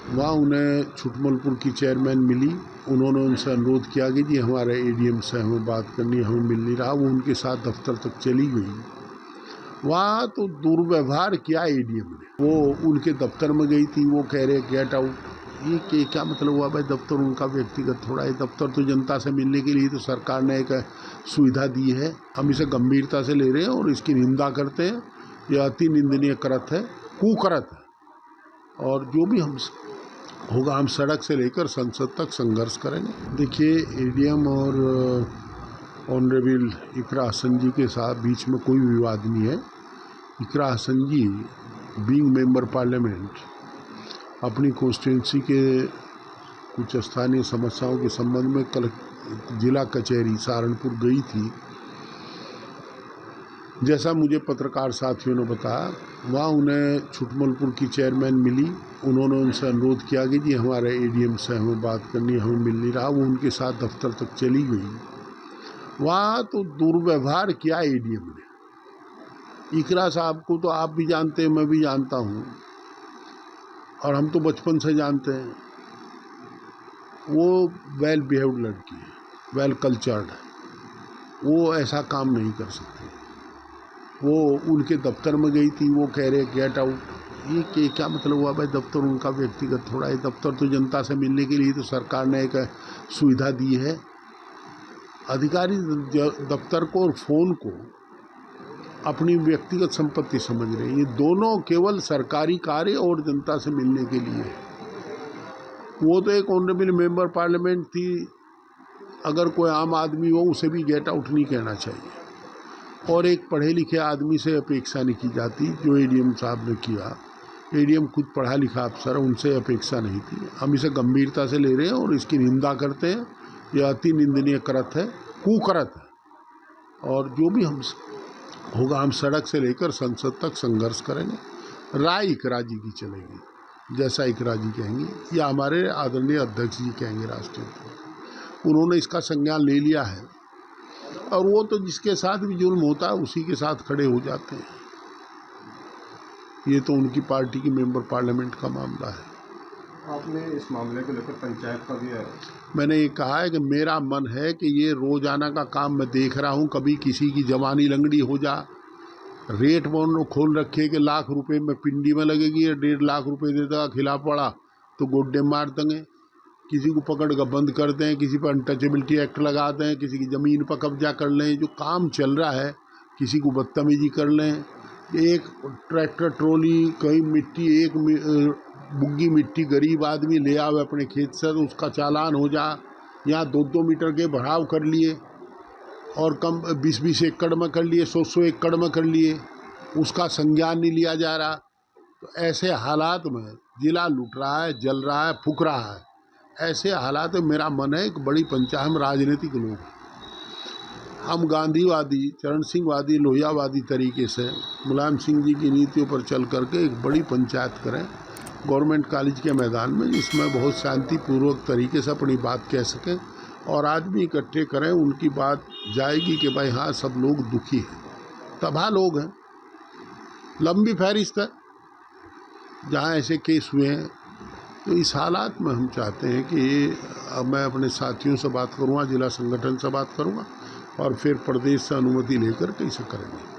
वहाँ उन्हें छुटमलपुर की चेयरमैन मिली। उन्होंने उनसे अनुरोध किया कि जी हमारे एडीएम से हमें बात करनी है, हमें मिल नहीं रहा। वो उनके साथ दफ्तर तक चली गई। वहाँ तो दुर्व्यवहार किया एडीएम ने। वो उनके दफ्तर में गई थी, वो कह रहे गेट आउट। ये क्या मतलब हुआ भाई? दफ्तर उनका व्यक्तिगत थोड़ा है। दफ्तर तो जनता से मिलने के लिए तो सरकार ने एक सुविधा दी है। हम इसे गंभीरता से ले रहे हैं और इसकी निंदा करते हैं। यह अति निंदनीय कृत है, कुकृत है। और जो भी हम होगा, हम सड़क से लेकर संसद तक संघर्ष करेंगे। देखिए, एडीएम और ऑनरेबल इकरा हसन जी के साथ बीच में कोई विवाद नहीं है। इकरा हसन जी बीइंग मेंबर पार्लियामेंट अपनी कॉन्स्टिट्यूंसी के कुछ स्थानीय समस्याओं के संबंध में कल जिला कचहरी सहारनपुर गई थी। जैसा मुझे पत्रकार साथियों ने बताया, वहाँ उन्हें छुटमलपुर की चेयरमैन मिली। उन्होंने उनसे अनुरोध किया कि जी हमारे एडीएम से हमें बात करनी है, हमें मिल नहीं रहा। वो उनके साथ दफ्तर तक चली गई। वहाँ तो दुर्व्यवहार किया एडीएम ने। इकरा साहब को तो आप भी जानते हैं, मैं भी जानता हूँ, और हम तो बचपन से जानते हैं। वो वेल बिहेव्ड लड़की है, वेल कल्चर्ड है। वो ऐसा काम नहीं कर सकती। वो उनके दफ्तर में गई थी, वो कह रहे गेट आउट। ये क्या मतलब हुआ भाई? दफ्तर उनका व्यक्तिगत थोड़ा है। दफ्तर तो जनता से मिलने के लिए तो सरकार ने एक सुविधा दी है। अधिकारी दफ्तर को और फ़ोन को अपनी व्यक्तिगत संपत्ति समझ रहे हैं। ये दोनों केवल सरकारी कार्य और जनता से मिलने के लिए। वो तो एक ऑनरेबल मेंबर पार्लियामेंट थी। अगर कोई आम आदमी हो, उसे भी गेट आउट नहीं कहना चाहिए। और एक पढ़े लिखे आदमी से अपेक्षा नहीं की जाती, जो एडीएम साहब ने किया। एडीएम खुद पढ़ा लिखा अफसर है, उनसे अपेक्षा नहीं थी। हम इसे गंभीरता से ले रहे हैं और इसकी निंदा करते हैं। यह अति निंदनीय कृत है, कुकृत है। और जो भी हम होगा, हम सड़क से लेकर संसद तक संघर्ष करेंगे। राय इकरा जी की चलेगी, जैसा इकरा जी कहेंगे या हमारे आदरणीय अध्यक्ष जी कहेंगे राष्ट्रीय। उन्होंने इसका संज्ञान ले लिया है, और वो तो जिसके साथ भी जुल्म होता है उसी के साथ खड़े हो जाते हैं। ये तो उनकी पार्टी की मेंबर पार्लियामेंट का मामला है। आपने इस मामले को लेकर पंचायत का भी है? मैंने ये कहा है कि मेरा मन है कि ये रोजाना का काम मैं देख रहा हूँ। कभी किसी की जवानी लंगड़ी हो जा, रेट बोन खोल रखे कि लाख रुपए में पिंडी में लगेगी, 1.5 लाख रुपए दे देगा, खिलाफ पड़ा तो गोड्डे मार देंगे। किसी को पकड़ कर बंद कर दें, किसी पर अनटचेबिलिटी एक्ट लगा दें, किसी की ज़मीन पर कब्जा कर लें। जो काम चल रहा है, किसी को बदतमीजी कर लें। एक ट्रैक्टर ट्रॉली, कहीं मिट्टी, एक बुग्गी मिट्टी गरीब आदमी ले आवे अपने खेत से, तो उसका चालान हो जा। यहाँ 2-2 मीटर के बढ़ाव कर लिए, और कम 20-20 एकड़ में कर लिए, 100-100 एकड़ में कर लिए, उसका संज्ञान नहीं लिया जा रहा। तो ऐसे हालात में जिला लूट रहा है, जल रहा है, फूक रहा है। ऐसे हालात में मेरा मन है, एक बड़ी पंचायत, हम राजनीतिक लोग, हम गांधीवादी, चरण सिंहवादी, लोहियावादी तरीके से मुलायम सिंह जी की नीतियों पर चल करके एक बड़ी पंचायत करें गवर्नमेंट कॉलेज के मैदान में, जिसमें बहुत शांतिपूर्वक तरीके से अपनी बात कह सकें और आदमी इकट्ठे करें। उनकी बात जाएगी कि भाई हाँ, सब लोग दुखी हैं, तबाह लोग हैं। लंबी फहरिस्त है जहाँ ऐसे केस हुए हैं। तो इस हालात में हम चाहते हैं कि मैं अपने साथियों से बात करूँगा, जिला संगठन से बात करूँगा, और फिर प्रदेश से अनुमति लेकर कैसे करेंगे।